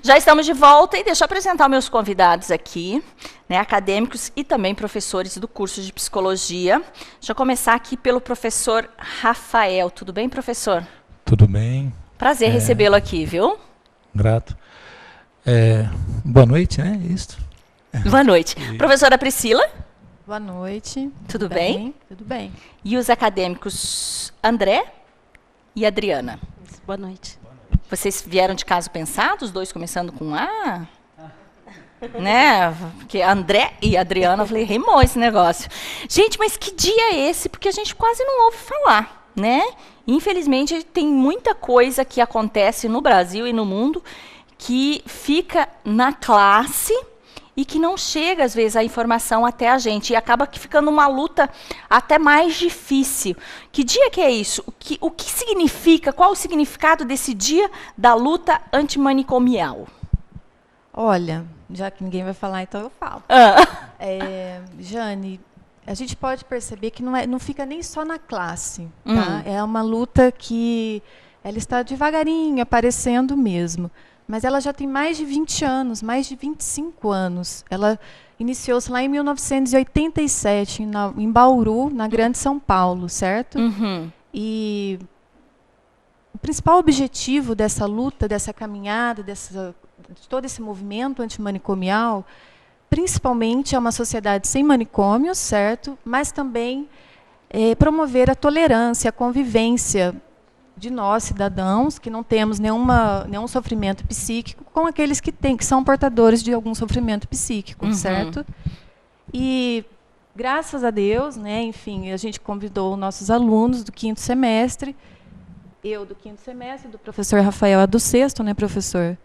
Já estamos de volta e deixa eu apresentar meus convidados aqui, né, acadêmicos e também professores do curso de Psicologia. Deixa eu começar aqui pelo professor Rafael. Tudo bem, professor? Tudo bem. Prazer recebê-lo aqui, viu? Grato. Boa noite, né? Isso. Boa noite. Professora Priscila? Boa noite. Tudo bem? Tudo bem. E os acadêmicos André e Adriana? Boa noite. Vocês vieram de caso pensado, os dois começando com A? Né? Porque André e Adriana, eu falei, rimou esse negócio. Gente, mas que dia é esse? Porque a gente quase não ouve falar, né? Infelizmente, tem muita coisa que acontece no Brasil e no mundo que fica na classe e que não chega, às vezes, a informação até a gente. E acaba ficando uma luta até mais difícil. Que dia que é isso? O que significa, qual o significado desse dia da luta antimanicomial? Olha, já que ninguém vai falar, então eu falo. Jane, a gente pode perceber que não fica nem só na classe. Tá? É uma luta que ela está devagarinho aparecendo mesmo. Mas ela já tem mais de 20 anos, mais de 25 anos. Ela iniciou-se lá em 1987, em Bauru, na Grande São Paulo, certo? Uhum. E o principal objetivo dessa luta, dessa caminhada, de todo esse movimento antimanicomial, principalmente é uma sociedade sem manicômios, certo? Mas também promover a tolerância, a convivência de nós, cidadãos, que não temos nenhum sofrimento psíquico, com aqueles que são portadores de algum sofrimento psíquico, certo? E, graças a Deus, né, enfim, a gente convidou nossos alunos do 5º semestre, eu do 5º semestre, do professor Rafael é do 6º, né, professor?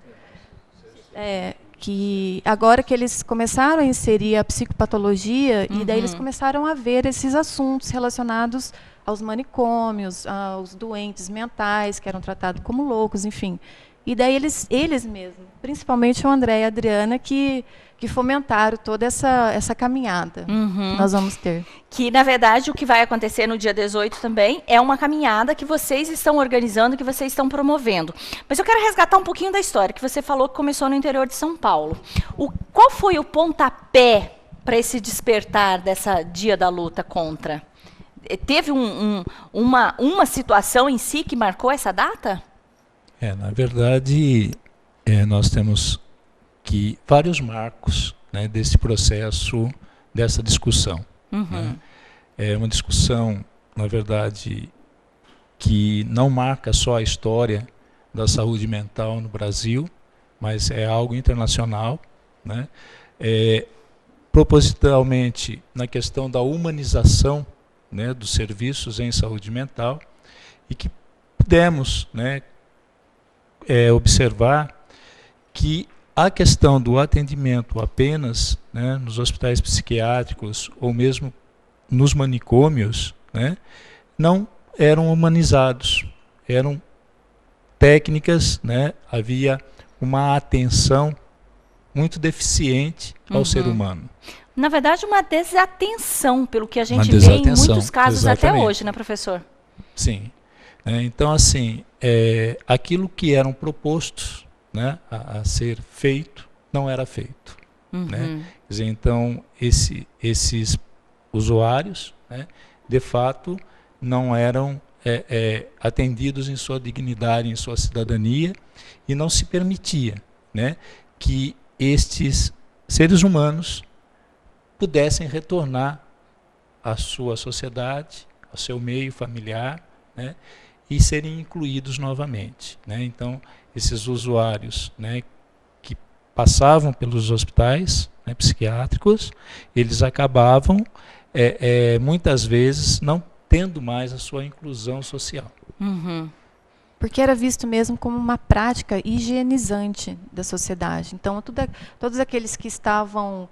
Que agora que eles começaram a inserir a psicopatologia, e daí eles começaram a ver esses assuntos relacionados aos manicômios, aos doentes mentais, que eram tratados como loucos, enfim. E daí eles mesmos, principalmente o André e a Adriana, que fomentaram toda essa caminhada que nós vamos ter. Que, na verdade, o que vai acontecer no dia 18 também é uma caminhada que vocês estão organizando, que vocês estão promovendo. Mas eu quero resgatar um pouquinho da história, que você falou que começou no interior de São Paulo. Qual foi o pontapé para esse despertar dessa dia da luta contra? Teve uma situação em si que marcou essa data? Na verdade, nós temos vários marcos, né, desse processo, dessa discussão. Né? É uma discussão, na verdade, que não marca só a história da saúde mental no Brasil, mas é algo internacional, né? Propositalmente na questão da humanização, né, dos serviços em saúde mental, e que pudemos, né, observar que a questão do atendimento apenas, né, nos hospitais psiquiátricos ou mesmo nos manicômios, né, não eram humanizados, eram técnicas, né, havia uma atenção muito deficiente ao ser humano. Na verdade, uma desatenção, pelo que a gente vê em muitos casos até hoje, né, professor? Sim. Então, assim, aquilo que eram propostos, né, a ser feito, não era feito. Né? Quer dizer, então, esses usuários, né, de fato, não eram atendidos em sua dignidade, em sua cidadania, e não se permitia, né, que estes seres humanos pudessem retornar à sua sociedade, ao seu meio familiar, né, e serem incluídos novamente. Né? Então, esses usuários, né, que passavam pelos hospitais, né, psiquiátricos, eles acabavam, muitas vezes, não tendo mais a sua inclusão social. Porque era visto mesmo como uma prática higienizante da sociedade. Então, todos aqueles que estavam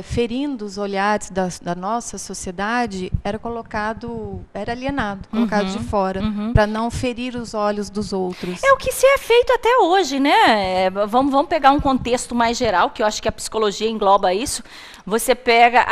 ferindo os olhares da nossa sociedade, era alienado, colocado de fora, para não ferir os olhos dos outros. É o que se é feito até hoje, né? Vamos pegar um contexto mais geral, que eu acho que a psicologia engloba isso. Você pega,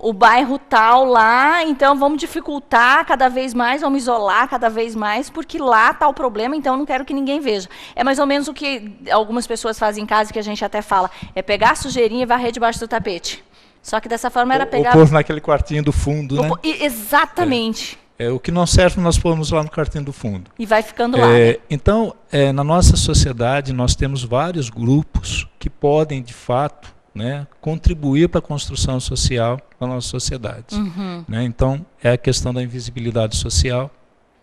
o bairro tal lá, então vamos dificultar cada vez mais, vamos isolar cada vez mais, porque lá está o problema, então não quero que ninguém veja. É mais ou menos o que algumas pessoas fazem em casa, que a gente até fala, é pegar a sujeirinha e varrer debaixo do tapete. Só que dessa forma era pegar... Ou pôr naquele quartinho do fundo, né? Exatamente. O que não serve, nós pomos lá no quartinho do fundo. E vai ficando lá. Né? Então, na nossa sociedade, nós temos vários grupos que podem, de fato, né, contribuir para a construção social da nossa sociedade. Né? Então, é a questão da invisibilidade social.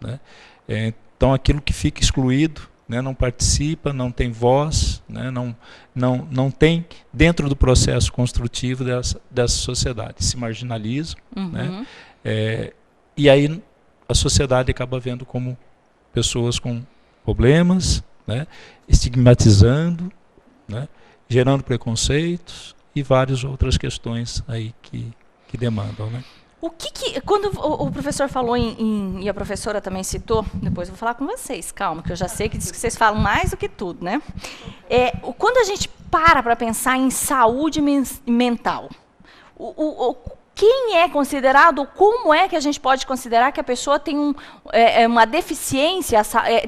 Né? Então, aquilo que fica excluído, né, não participa, não tem voz, né, não tem dentro do processo construtivo dessa sociedade. Se marginaliza. Né? E aí a sociedade acaba vendo como pessoas com problemas, né, estigmatizando, né, gerando preconceitos e várias outras questões aí que demandam, né? Quando o professor falou e a professora também citou, depois eu vou falar com vocês, calma, que eu já sei que diz que vocês falam mais do que tudo, né? Quando a gente para pensar em saúde mental, quem é considerado, como é que a gente pode considerar que a pessoa tem uma deficiência,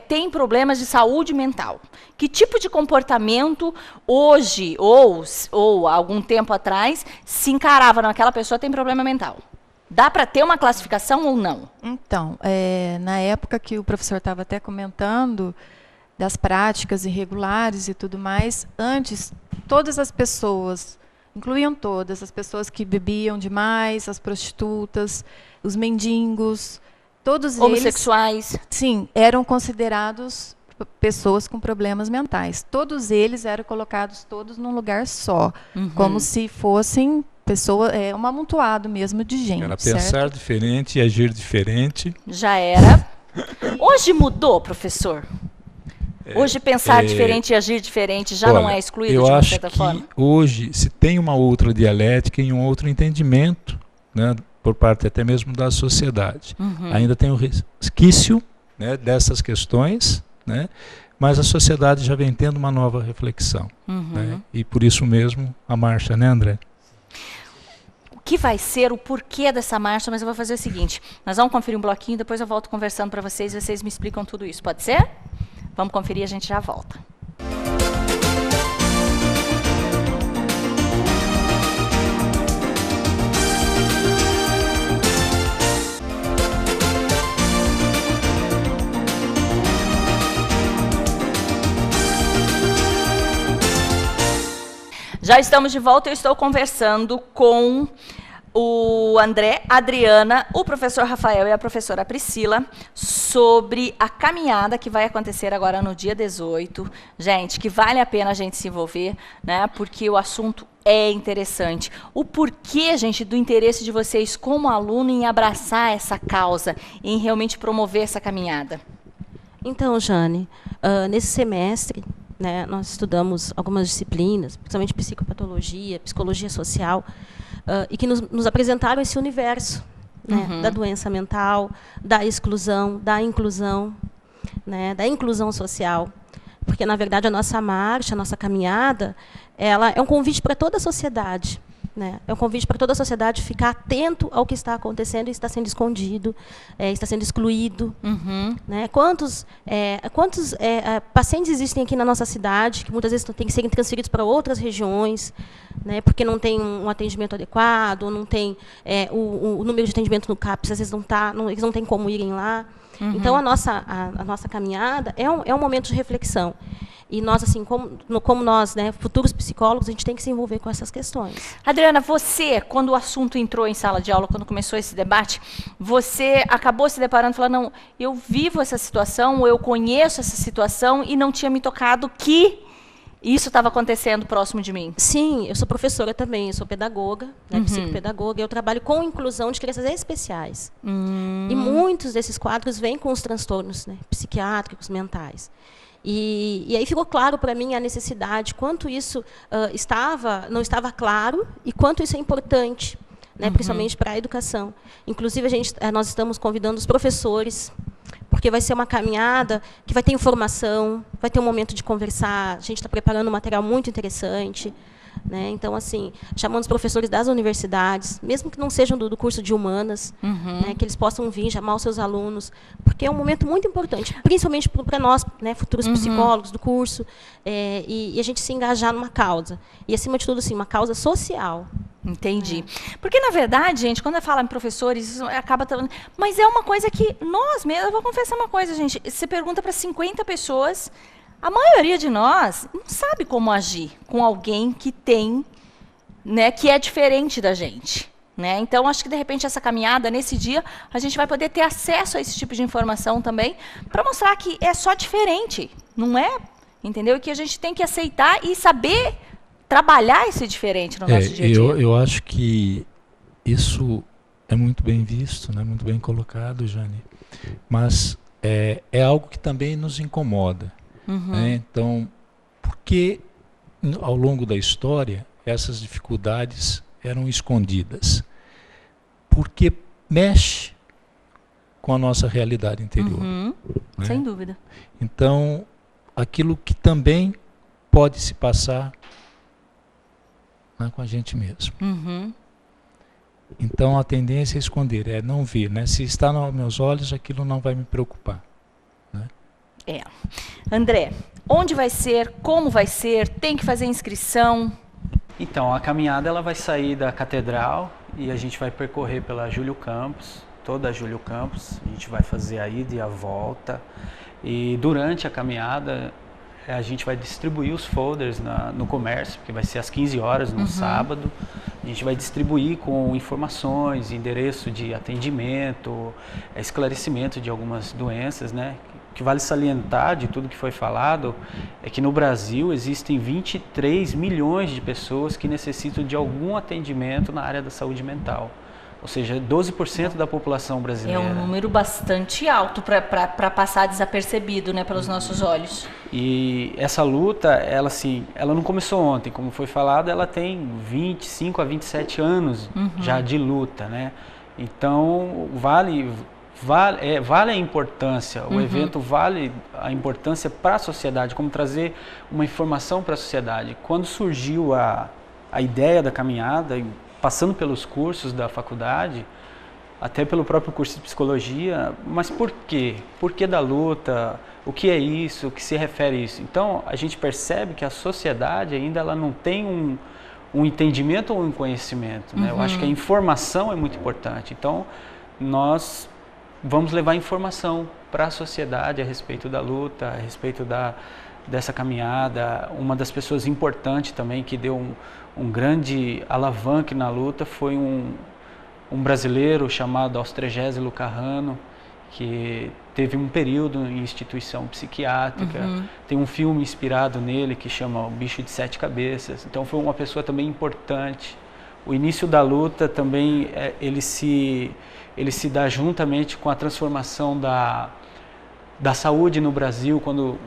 tem problemas de saúde mental? Que tipo de comportamento hoje, ou algum tempo atrás, se encarava naquela pessoa tem problema mental? Dá para ter uma classificação ou não? Então, na época que o professor estava até comentando das práticas irregulares e tudo mais, antes, todas as pessoas... Incluíam todas, as pessoas que bebiam demais, as prostitutas, os mendigos, todos homossexuais. Eles, sim, eram considerados pessoas com problemas mentais. Todos eles eram colocados todos num lugar só, como se fossem um amontoado mesmo de gente. Era pensar certo? Diferente e agir diferente. Já era. Hoje mudou, professor? Hoje pensar diferente e agir diferente já não é excluído de uma certa forma? Eu acho que hoje se tem uma outra dialética e um outro entendimento, né, por parte até mesmo da sociedade. Ainda tem o resquício, né, dessas questões, né, mas a sociedade já vem tendo uma nova reflexão. Né, e por isso mesmo a marcha, né, André? O que vai ser o porquê dessa marcha, mas eu vou fazer o seguinte, nós vamos conferir um bloquinho, depois eu volto conversando para vocês e vocês me explicam tudo isso, pode ser? Vamos conferir, a gente já volta. Já estamos de volta, eu estou conversando com o André, a Adriana, o professor Rafael e a professora Priscila sobre a caminhada que vai acontecer agora no dia 18. Gente, que vale a pena a gente se envolver, né? Porque o assunto é interessante. O porquê, gente, do interesse de vocês como aluno em abraçar essa causa, em realmente promover essa caminhada? Então, Jane, nesse semestre, né, nós estudamos algumas disciplinas, principalmente psicopatologia, psicologia social, e que nos apresentaram esse universo, né, da doença mental, da exclusão, da inclusão, né, da inclusão social. Porque, na verdade, a nossa marcha, a nossa caminhada, ela é um convite para toda a sociedade. Né? É um convite para toda a sociedade ficar atento ao que está acontecendo e está sendo escondido, está sendo excluído. Né? Quantos pacientes existem aqui na nossa cidade, que muitas vezes têm que serem transferidos para outras regiões, né? Porque não tem um atendimento adequado, ou não tem o número de atendimento no CAPS, às vezes eles não têm como irem lá. Então, a nossa caminhada é um momento de reflexão. E nós, assim, como nós, né, futuros psicólogos, a gente tem que se envolver com essas questões. Adriana, você, quando o assunto entrou em sala de aula, quando começou esse debate, você acabou se deparando e falando, não, eu vivo essa situação, ou eu conheço essa situação e não tinha me tocado que isso estava acontecendo próximo de mim? Sim, eu sou professora também, eu sou pedagoga, né, psicopedagoga, e eu trabalho com inclusão de crianças especiais. E muitos desses quadros vêm com os transtornos, né, psiquiátricos, mentais. E aí ficou claro para mim a necessidade, quanto isso não estava claro e quanto isso é importante, né, principalmente para a educação. Inclusive, nós estamos convidando os professores, porque vai ser uma caminhada que vai ter informação, vai ter um momento de conversar, a gente está preparando um material muito interessante, né? Então, assim, chamando os professores das universidades, mesmo que não sejam do curso de humanas, né, que eles possam vir chamar os seus alunos, porque é um momento muito importante, principalmente para nós, né, futuros psicólogos do curso, e a gente se engajar numa causa. E, acima de tudo, assim, uma causa social. Entendi. Porque, na verdade, gente, quando eu falo em professores, isso acaba... Mas é uma coisa que nós mesmos... Eu vou confessar uma coisa, gente. Você pergunta para 50 pessoas, a maioria de nós não sabe como agir com alguém que tem, né, que é diferente da gente. Né? Então, acho que, de repente, essa caminhada, nesse dia, a gente vai poder ter acesso a esse tipo de informação também, para mostrar que é só diferente, não é? Entendeu? E que a gente tem que aceitar e saber trabalhar esse diferente no nosso dia a dia. Eu acho que isso é muito bem visto, né? Muito bem colocado, Jane. Mas é algo que também nos incomoda. Né? Então, por que ao longo da história essas dificuldades eram escondidas? Porque mexe com a nossa realidade interior. Né? Sem dúvida. Então, aquilo que também pode se passar com a gente mesmo. Então a tendência é esconder, é não ver, né? Se está nos meus olhos, aquilo não vai me preocupar. Né? André, onde vai ser, como vai ser, tem que fazer inscrição? Então, a caminhada ela vai sair da Catedral e a gente vai percorrer pela Júlio Campos, toda a Júlio Campos, a gente vai fazer a ida e a volta. E durante a caminhada a gente vai distribuir os folders no comércio, que vai ser às 15 horas no sábado. A gente vai distribuir com informações, endereço de atendimento, esclarecimento de algumas doenças, né? O que vale salientar de tudo que foi falado é que no Brasil existem 23 milhões de pessoas que necessitam de algum atendimento na área da saúde mental. Ou seja, 12% da população brasileira. É um número bastante alto para passar desapercebido, né, pelos nossos olhos. E essa luta, ela não começou ontem, como foi falado, ela tem 25 a 27 anos já de luta, né? Então, vale a importância, o evento vale a importância para a sociedade, como trazer uma informação para a sociedade. Quando surgiu a ideia da caminhada, passando pelos cursos da faculdade, até pelo próprio curso de psicologia, mas por quê? Por que da luta? O que é isso? O que se refere a isso? Então, a gente percebe que a sociedade ainda ela não tem um entendimento ou um conhecimento. Né? Eu acho que a informação é muito importante. Então, nós vamos levar informação para a sociedade a respeito da luta, a respeito dessa caminhada. Uma das pessoas importantes também que deu um grande alavanque na luta foi um brasileiro chamado Austrégésilo Carrano, que teve um período em instituição psiquiátrica. Tem um filme inspirado nele que chama O Bicho de Sete Cabeças. Então foi uma pessoa também importante. O início da luta também ele se dá juntamente com a transformação da saúde no Brasil, quando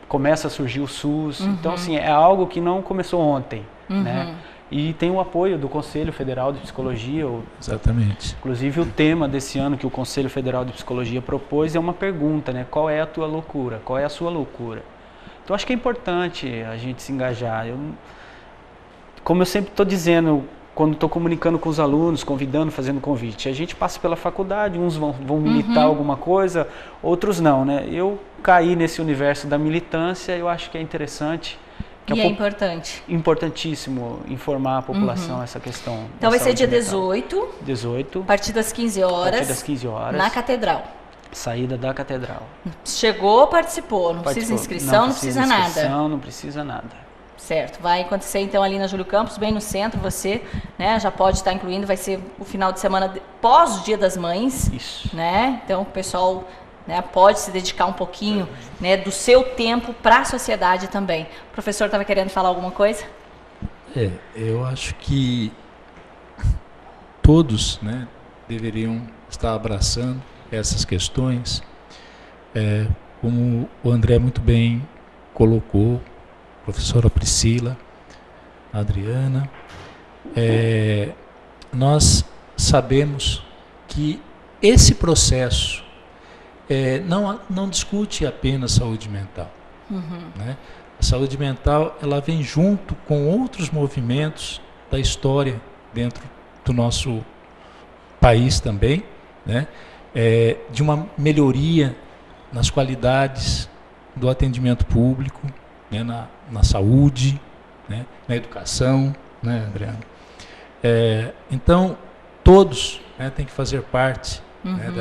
começa a surgir o SUS. Então, assim, é algo que não começou ontem, né? E tem o apoio do Conselho Federal de Psicologia. Exatamente. Inclusive, o tema desse ano que o Conselho Federal de Psicologia propôs é uma pergunta, né? Qual é a tua loucura? Qual é a sua loucura? Então, acho que é importante a gente se engajar. Como eu sempre estou dizendo, quando estou comunicando com os alunos, convidando, fazendo convite, a gente passa pela faculdade, uns vão militar alguma coisa, outros não, né? Eu caí nesse universo da militância, eu acho que é interessante. E é importante. Importantíssimo informar a população essa questão. Então vai ser dia 18. 18. A partir das 15 horas. A partir das 15 horas. Na Catedral. Saída da Catedral. Chegou, participou. Não precisa inscrição, não precisa nada. Não precisa nada. Certo. Vai acontecer então ali na Júlio Campos, bem no centro. Você, né, já pode estar incluindo. Vai ser o final de semana pós o Dia das Mães. Isso. Né? Então o pessoal, né, pode se dedicar um pouquinho, né, do seu tempo para a sociedade também. O professor estava querendo falar alguma coisa? Eu acho que todos, né, deveriam estar abraçando essas questões, como o André muito bem colocou, a professora Priscila, a Adriana. Nós sabemos que esse processo não discute apenas saúde mental. Né? a saúde mental ela vem junto com outros movimentos da história dentro do nosso país também, né? De uma melhoria nas qualidades do atendimento público, né? na saúde, né? Na educação, né, Adriana? Então, todos, né, têm que fazer parte, né,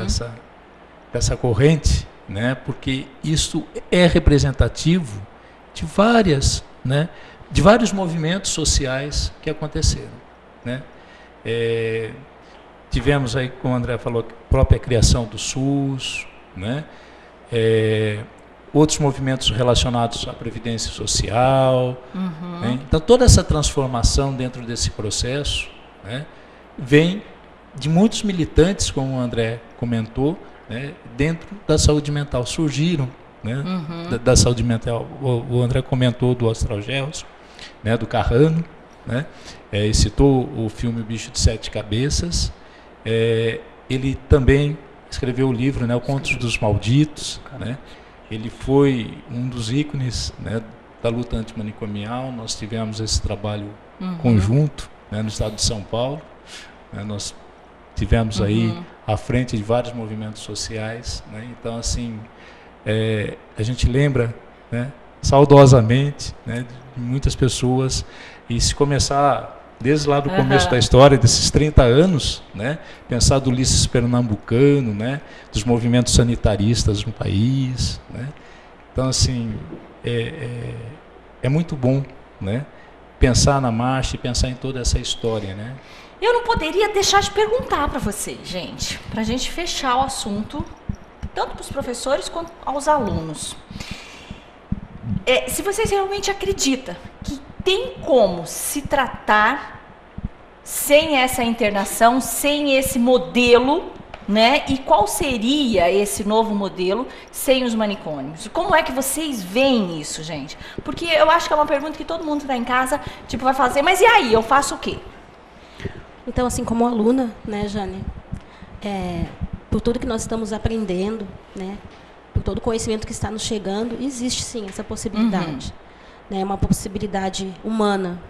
dessa corrente, né, porque isso é representativo de de vários movimentos sociais que aconteceram, né? Tivemos aí, como o André falou, a própria criação do SUS, né? Outros movimentos relacionados à previdência social, né? Então toda essa transformação dentro desse processo, né, vem de muitos militantes, como o André comentou, né, dentro da saúde mental, surgiram, né, da saúde mental. O André comentou do Australgels, né, do Carrano, né, e citou o filme O Bicho de Sete Cabeças. Ele também escreveu o livro, né, O Contos dos Malditos, né. Ele foi um dos ícones, né, da luta antimanicomial. Nós tivemos esse trabalho conjunto, né, no estado de São Paulo, né, nós tivemos aí à frente de vários movimentos sociais, né. Então, assim, a gente lembra, né, saudosamente, né, de muitas pessoas, e se começar desde lá do começo da história, desses 30 anos, né, pensar do Ulisses Pernambucano, né, dos movimentos sanitaristas no país, né. Então, assim, é muito bom, né, pensar na marcha e pensar em toda essa história, né. Eu não poderia deixar de perguntar para vocês, gente, para a gente fechar o assunto, tanto para os professores quanto aos alunos. Se vocês realmente acreditam que tem como se tratar sem essa internação, sem esse modelo, né? E qual seria esse novo modelo sem os manicômios? Como é que vocês veem isso, gente? Porque eu acho que é uma pergunta que todo mundo que está em casa tipo, vai fazer, mas e aí, eu faço o quê? Então, assim, como aluna, né, Jane, por tudo que nós estamos aprendendo, né, por todo o conhecimento que está nos chegando, existe sim essa possibilidade. Né, uma possibilidade humana.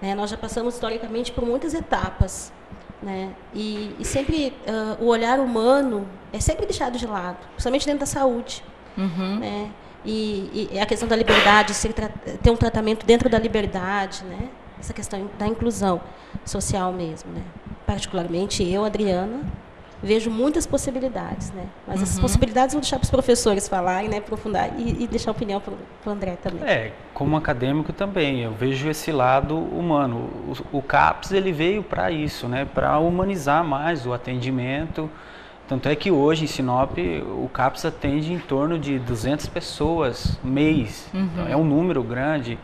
Né, nós já passamos historicamente por muitas etapas, né, e sempre o olhar humano é sempre deixado de lado, principalmente dentro da saúde. Né, e a questão da liberdade, ter um tratamento dentro da liberdade, né, essa questão da inclusão social mesmo. Né. Particularmente eu, Adriana, vejo muitas possibilidades, né? Mas essas possibilidades vou deixar para os professores falarem, né, aprofundar e deixar a opinião para o André também. Como acadêmico também, eu vejo esse lado humano. O CAPS ele veio para isso, né, para humanizar mais o atendimento. Tanto é que hoje em Sinop o CAPS atende em torno de 200 pessoas mês. Então, é um número grande.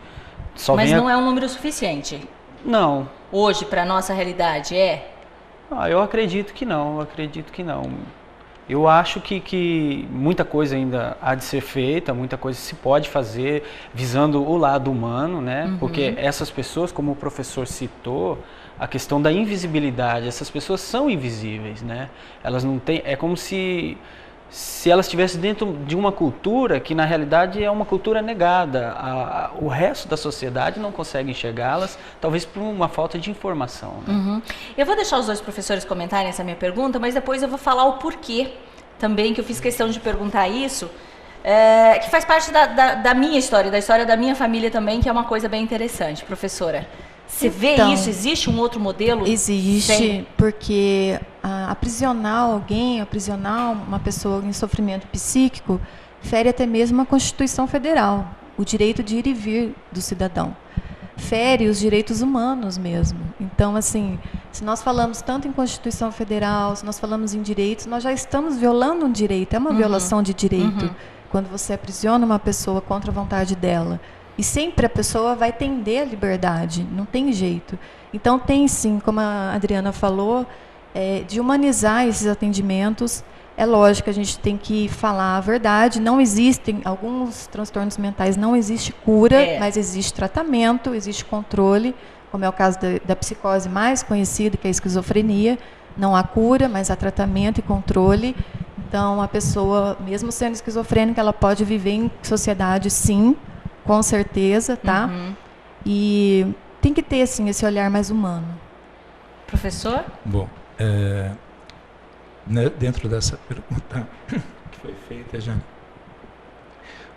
Mas não é um número suficiente? Não. Hoje, para a nossa realidade, eu acredito que não, Eu acho que muita coisa ainda há de ser feita, muita coisa se pode fazer visando o lado humano, né? Porque essas pessoas, como o professor citou, a questão da invisibilidade, essas pessoas são invisíveis, né? Elas não têm, é como se elas estivessem dentro de uma cultura que na realidade é uma cultura negada. O resto da sociedade não consegue enxergá-las, talvez por uma falta de informação. Né? Eu vou deixar os dois professores comentarem essa minha pergunta, mas depois eu vou falar o porquê também, que eu fiz questão de perguntar isso, que faz parte da minha história, da história da minha família também, que é uma coisa bem interessante. Professora, você vê isso? Existe um outro modelo? Existe, porque aprisionar alguém, aprisionar uma pessoa em sofrimento psíquico, fere até mesmo a Constituição Federal, o direito de ir e vir do cidadão. Fere os direitos humanos mesmo. Então, assim, se nós falamos tanto em Constituição Federal, se nós falamos em direitos, nós já estamos violando um direito, é uma violação de direito, quando você aprisiona uma pessoa contra a vontade dela. E sempre a pessoa vai tender à liberdade, não tem jeito. Então tem sim, como a Adriana falou, de humanizar esses atendimentos. É lógico que a gente tem que falar a verdade, não existem, alguns transtornos mentais não existe cura, mas existe tratamento, existe controle, como é o caso da psicose mais conhecida, que é a esquizofrenia. Não há cura, mas há tratamento e controle. Então a pessoa, mesmo sendo esquizofrênica, ela pode viver em sociedade sim, Com certeza, tá? E tem que ter, assim, esse olhar mais humano. Professor? Bom, dentro dessa pergunta que foi feita, Jane,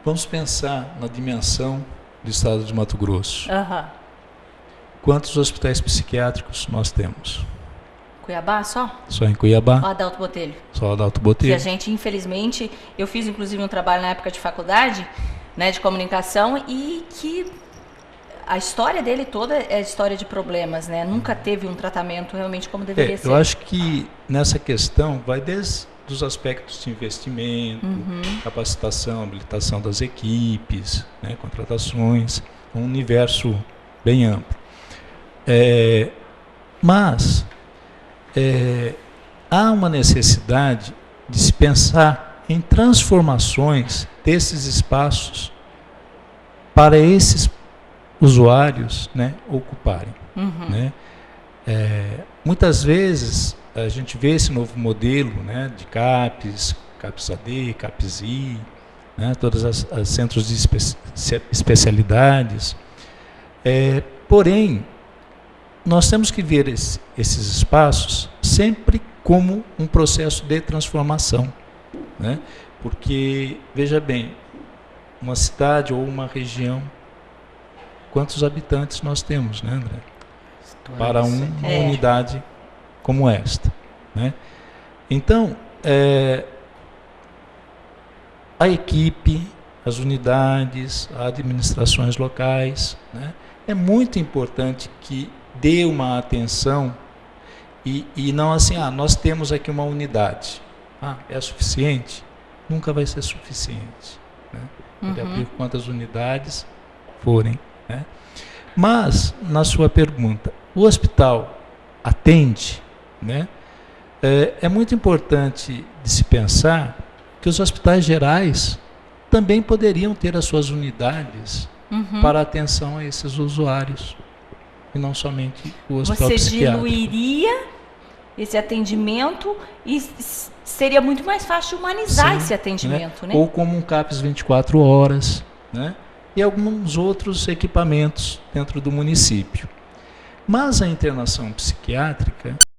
vamos pensar na dimensão do estado de Mato Grosso. Quantos hospitais psiquiátricos nós temos? Cuiabá só? Só em Cuiabá? Ou Adalto Botelho? Só Adalto Que Botelho. a gente, infelizmente, eu fiz inclusive um trabalho na época de faculdade, né, de comunicação, e que a história dele toda é história de problemas, né? Nunca teve um tratamento realmente como deveria ser. Eu acho que nessa questão vai desde os aspectos de investimento, capacitação, habilitação das equipes, né, contratações, um universo bem amplo. Mas há uma necessidade de se pensar em transformações desses espaços para esses usuários, né, ocuparem. Né? Muitas vezes a gente vê esse novo modelo, né, de CAPS, CAPS-AD, CAPS-I, né, todos os centros de especialidades. Porém, nós temos que ver esses espaços sempre como um processo de transformação, né? Porque, veja bem, uma cidade ou uma região, quantos habitantes nós temos, né, André? Para uma unidade como esta, né? Então, a equipe, as unidades, as administrações locais, né, é muito importante que dê uma atenção e não assim, nós temos aqui uma unidade, é suficiente? Nunca vai ser suficiente, né? Pode abrir quantas unidades forem, né? Mas, na sua pergunta, o hospital atende, né? É muito importante de se pensar que os hospitais gerais também poderiam ter as suas unidades para atenção a esses usuários, e não somente o hospital psiquiátrico. Você diluiria esse atendimento e seria muito mais fácil humanizar esse atendimento, né? Ou como um CAPS 24 horas, né? E alguns outros equipamentos dentro do município. Mas a internação psiquiátrica